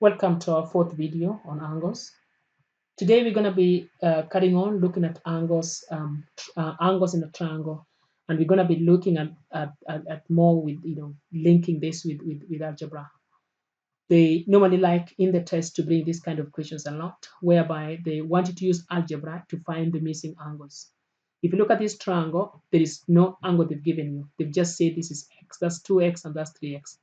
Welcome to our fourth video on angles. Today we're going to be cutting on looking at angles in a triangle, and we're going to be looking at more with linking this with algebra. They normally like in the test to bring this kind of questions a lot, whereby they want you to use algebra to find the missing angles. If you look at this triangle, there is no angle they've given you. They've just said this is x, that's 2x, and that's 3x.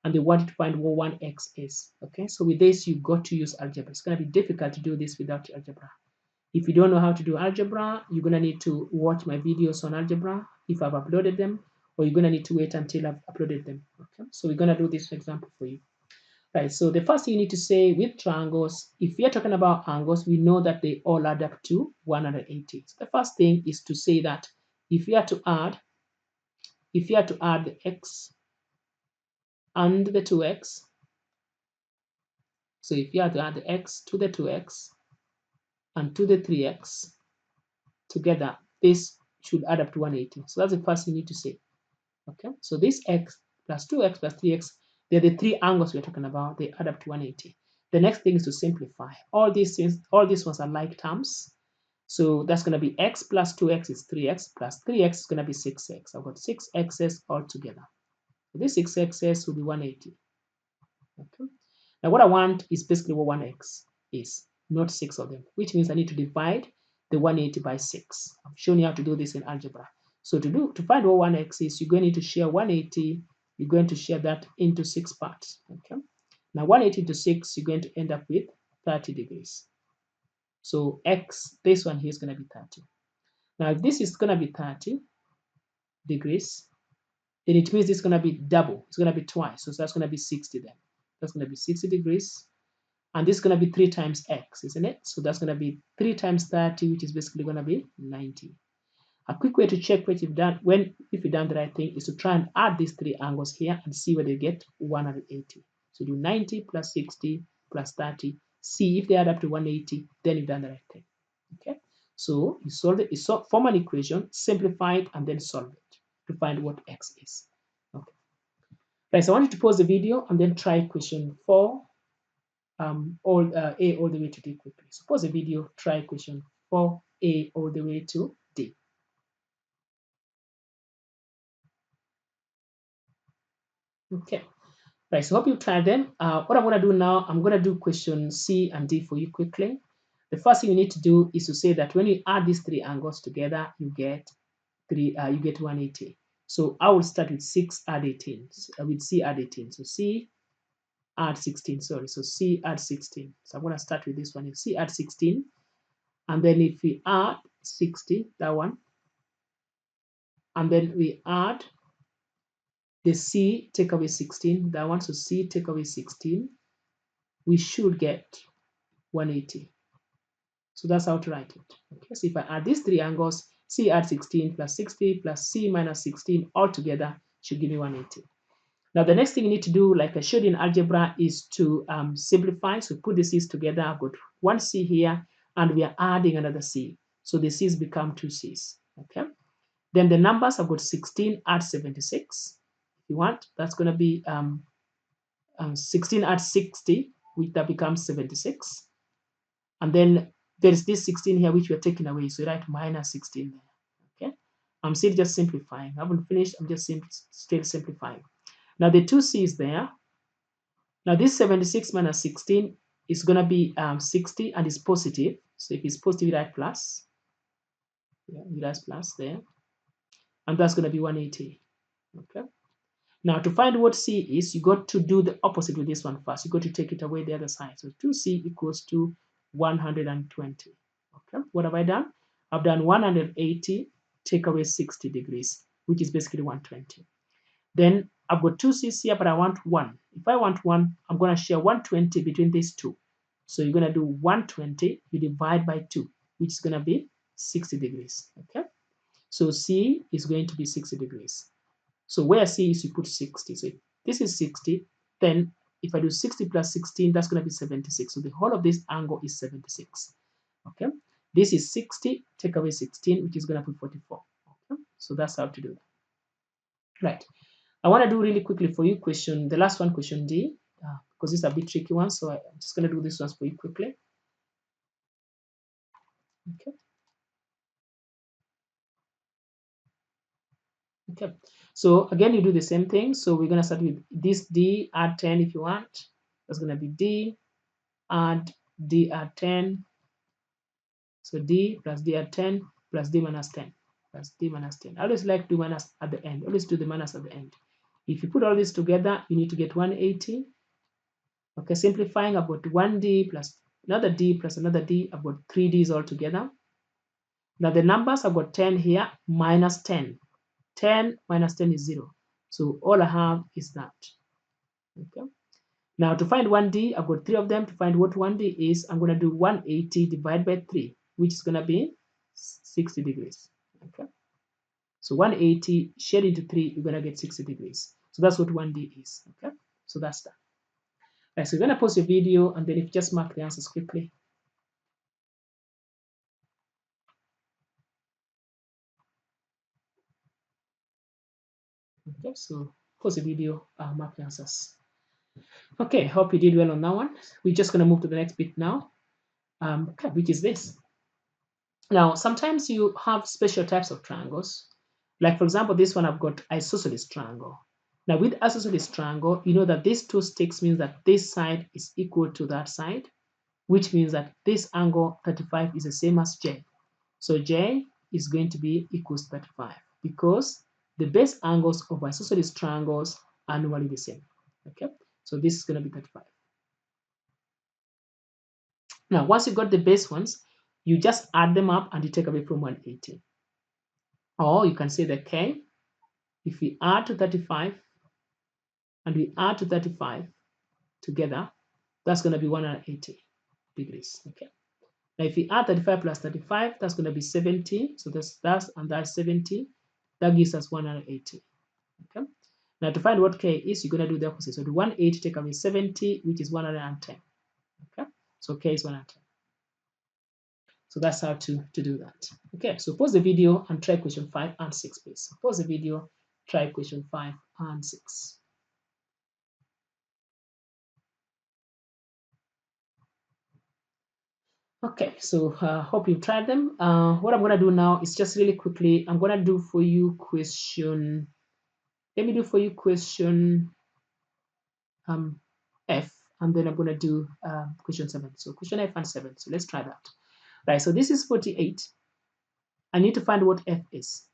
And they want you to find what 1x is. Okay, so with this, you've got to use algebra. It's going to be difficult to do this without algebra. If you don't know how to do algebra, you're going to need to watch my videos on algebra if I've uploaded them, or you're going to need to wait until I've uploaded them. Okay, so we're going to do this example for you. Right, so the first thing you need to say with triangles, if we are talking about angles, we know that they all add up to 180. So the first thing is to say that if you are to add the x and the 2x, so if you are to add the x to the 2x and to the 3x together, this should add up to 180. So that's the first thing you need to say. Okay, so this x plus 2x plus 3x, they're the three angles we're talking about. They add up to 180. The next thing is to simplify. All these ones are like terms. So that's going to be x plus 2x is 3x plus 3x is going to be 6x. I've got 6x's all together. So this 6x's will be 180. Okay. Now what I want is basically what 1x is, not 6 of them, which means I need to divide the 180 by 6. I've shown you how to do this in algebra. So to find what 1x is, you're going to share 180, you're going to share that into 6 parts. Okay. Now 180 to 6, you're going to end up with 30 degrees. So x, this one here is going to be 30. Now if this is going to be 30 degrees, then it means it's going to be double. It's going to be twice. So that's going to be 60 then. That's going to be 60 degrees. And this is going to be 3 times x, isn't it? So that's going to be 3 times 30, which is basically going to be 90. A quick way to check what you've done, if you've done the right thing, is to try and add these three angles here and see whether you get 180. So do 90 plus 60 plus 30. See if they add up to 180, then you've done the right thing. Okay. So you solve it, form an equation, simplify it, and then solve it to find what x is. Okay. Right, so I want you to pause the video and then try question 4. A all the way to D quickly. So pause the video, try question 4A all the way to D. Okay, right, so hope you tried them. What I'm going to do now, I'm going to do question C and D for you quickly. The first thing you need to do is to say that when you add these three angles together, you get 180. So I will start with 6 add 18, with C add 18. So C add 16, sorry. So C add 16. So I'm going to start with this one. C add 16. And then if we add 60, that one, and then we add the C take away 16, that one, so C take away 16, we should get 180. So that's how to write it. Okay, so if I add these three angles, C add 16 plus 60 plus C minus 16 all together should give me 180. Now the next thing you need to do, like I showed you in algebra, is to simplify. So put the C's together. I've got one C here, and we are adding another C. So the C's become 2 C's. Okay. Then the numbers, I've got 16 add 76. If you want, that's going to be 16 add 60, which that becomes 76. And then there's this 16 here, which we're taking away. So you write minus 16 there. Okay. I'm still just simplifying. I haven't finished. I'm just still simplifying. Now the 2 C's there. Now this 76 minus 16 is going to be 60 and it's positive. So if it's positive, you write plus. Yeah, you write plus there. And that's going to be 180. Okay. Now to find what C is, you got to do the opposite with this one first. You got to take it away the other side. So 2C equals to 120. Okay. What have I done? I've done 180 take away 60 degrees, which is basically 120. Then I've got 2 C's here, but I want 1. If I want 1, I'm going to share 120 between these two. So you're going to do 120, you divide by 2, which is going to be 60 degrees. Okay. So C is going to be 60 degrees. So where C is, you put 60. So if this is 60, then if I do 60 plus 16, that's going to be 76. So the whole of this angle is 76. Okay. This is 60, take away 16, which is going to be 44. Okay. So that's how to do that. Right. I want to do really quickly for you the last one, question D. because it's a bit tricky one. So I'm just going to do this one for you quickly. Okay. Okay. So again, you do the same thing. So we're going to start with this D, add 10 if you want. That's going to be D, add D, add 10. So D plus D at 10 plus D minus 10 plus D minus 10. I always like to do minus at the end. Always do the minus at the end. If you put all this together, you need to get 180. Okay, simplifying about 1D plus another D plus another D, about 3 Ds all together. Now the numbers, I've got 10 here minus 10. 10 minus 10 is 0. So all I have is that. Okay. Now to find 1D, I've got 3 of them. To find what 1D is, I'm going to do 180 divided by 3, which is going to be 60 degrees. Okay. So 180 shared into 3, you're going to get 60 degrees. So that's what 1D is. Okay. So that's that. Right, so you're going to pause your video, and then if you just mark the answers quickly. Okay, so pause the video, mark the answers. Okay, hope you did well on that one. We're just going to move to the next bit now, okay, which is this. Now, sometimes you have special types of triangles. Like, for example, this one I've got isosceles triangle. Now, with isosceles triangle, you know that these two sticks means that this side is equal to that side, which means that this angle 35 is the same as J. So J is going to be equals to 35 because the base angles of isosceles triangles are normally the same. Okay, so this is going to be 35. Now, once you got the base ones, you just add them up and you take away from 180. Or you can say the K, if we add to 35 and we add to 35 together, that's going to be 180 degrees. Okay. Now, if we add 35 plus 35, that's going to be 70. So that's and that's 70. That gives us 180. Okay. Now, to find what K is, you're going to do the opposite. So the 180 take away 70, which is 110. Okay. So K is 110. So that's how to do that. Okay. So pause the video and try question 5 and 6, please. Pause the video, try question 5 and 6. Okay, so hope you've tried them. What I'm going to do now is just really quickly, I'm going to do for you question, let me do for you question F, and then I'm going to do question 7. So question F and 7. So let's try that. Right, so this is 48. I need to find what F is.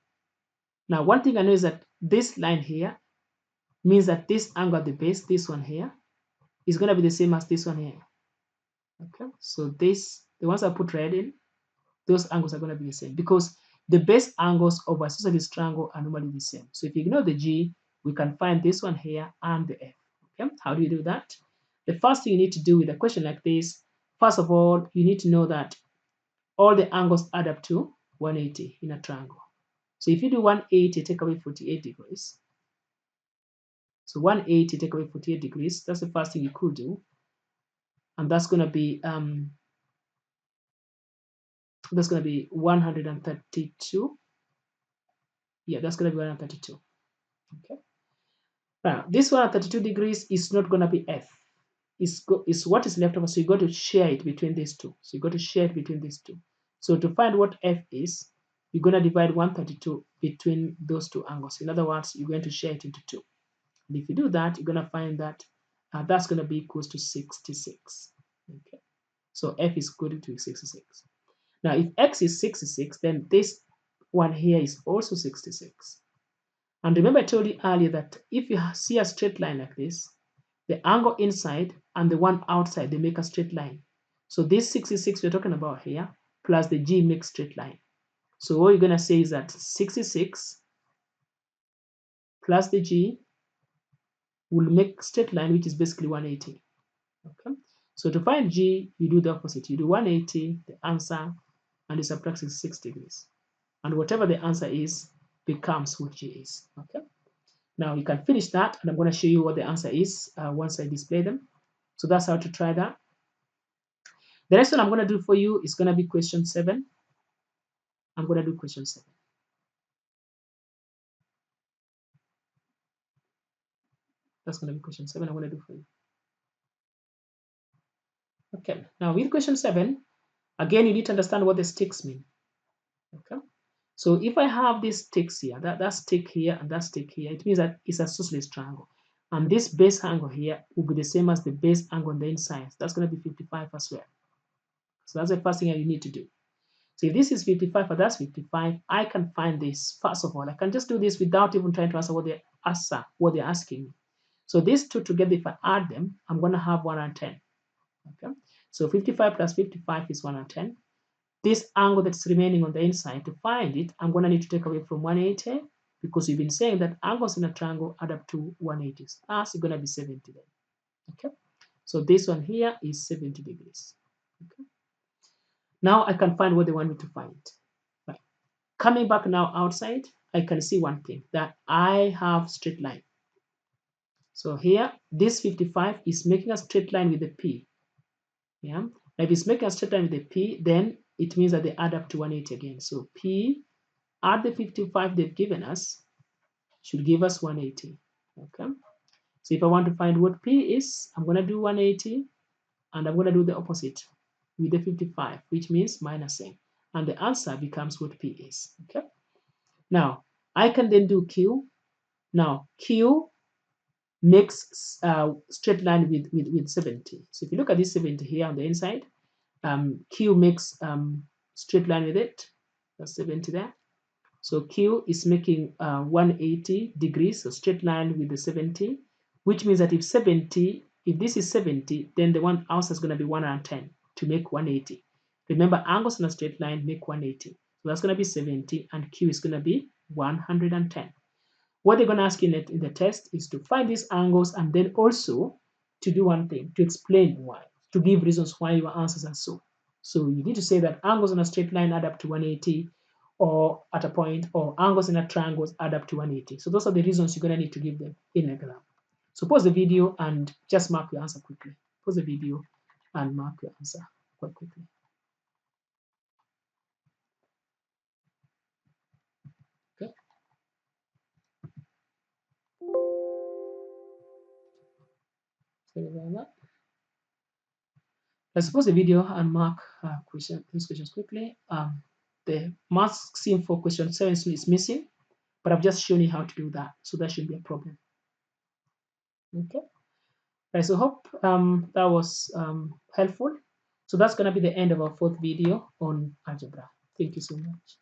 Now, one thing I know is that this line here means that this angle at the base, this one here, is going to be the same as this one here. Okay, so this, the ones I put red in, those angles are going to be the same because the base angles of a isosceles triangle are normally the same. So if you ignore the G, we can find this one here and the F. Okay, how do you do that? The first thing you need to do with a question like this, first of all, you need to know that all the angles add up to 180 in a triangle. So if you do 180, take away 48 degrees. So 180 take away 48 degrees, that's the first thing you could do. And that's going to be 132. Yeah, that's going to be 132. Okay. Now, this 132 degrees is not going to be F. Is what is left over. So you got to share it between these two. So you got to share it between these two. So to find what F is, you're going to divide 132 between those two angles. In other words, you're going to share it into 2. And if you do that, you're going to find that that's going to be equals to 66. Okay. So F is equal to 66. Now, if X is 66, then this one here is also 66. And remember I told you earlier that if you see a straight line like this, the angle inside and the one outside, they make a straight line. So this 66 we're talking about here, plus the G makes straight line. So what you're going to say is that 66 plus the G will make straight line, which is basically 180. Okay. So to find G, you do the opposite. You do 180, the answer, and you subtract 66 degrees. And whatever the answer is becomes what G is. Okay. Now you can finish that, and I'm going to show you what the answer is once I display them. So that's how to try that. The next one I'm going to do for you is going to be question 7. I'm going to do question 7. That's going to be question 7 I'm going to do for you. Okay, now with question 7, again, you need to understand what the sticks mean. Okay, so if I have these sticks here, that stick here and that stick here, it means that it's a isosceles triangle. And this base angle here will be the same as the base angle on the inside. That's going to be 55 as well. So that's the first thing you need to do. So if this is 55 and that's 55, I can find this. First of all, I can just do this without even trying to answer what they're asking me. So these two together, if I add them, I'm going to have 110. Okay. So 55 plus 55 is 110. This angle that's remaining on the inside, to find it, I'm going to need to take away from 180 because we've been saying that angles in a triangle add up to 180. That's going to be 70 then. Okay. So this one here is 70 degrees. Okay. Now I can find what they want me to find. Right. Coming back now outside, I can see one thing, that I have straight line. So here, this 55 is making a straight line with the P. Yeah. Now if it's making a straight line with the P, then it means that they add up to 180 again. So P add the 55 they've given us should give us 180. Okay. So if I want to find what P is, I'm going to do 180 and I'm going to do the opposite with the 55, which means minusing. And the answer becomes what P is. Okay. Now, I can then do Q. Now, Q makes straight line with 70. So if you look at this 70 here on the inside, Q makes straight line with it. That's 70 there. So Q is making 180 degrees, so straight line with the 70, which means that if this is 70, then the one answer is going to be 110 to make 180. Remember, angles in a straight line make 180. So that's going to be 70, and Q is going to be 110. What they're going to ask you in the test is to find these angles and then also to do one thing, to explain why, to give reasons why your answers are so. So you need to say that angles in a straight line add up to 180 or at a point, or angles in a triangle add up to 180. So those are the reasons you're going to need to give them in an exam. So pause the video and just mark your answer quickly. Pause the video and mark your answer quite quickly. Okay. Sorry about that. Let's pause the video and mark these questions quickly. The marking for question 7 is missing, but I've just shown you how to do that, so that shouldn't be a problem. Okay. Right, so hope that was helpful. So that's going to be the end of our fourth video on algebra. Thank you so much.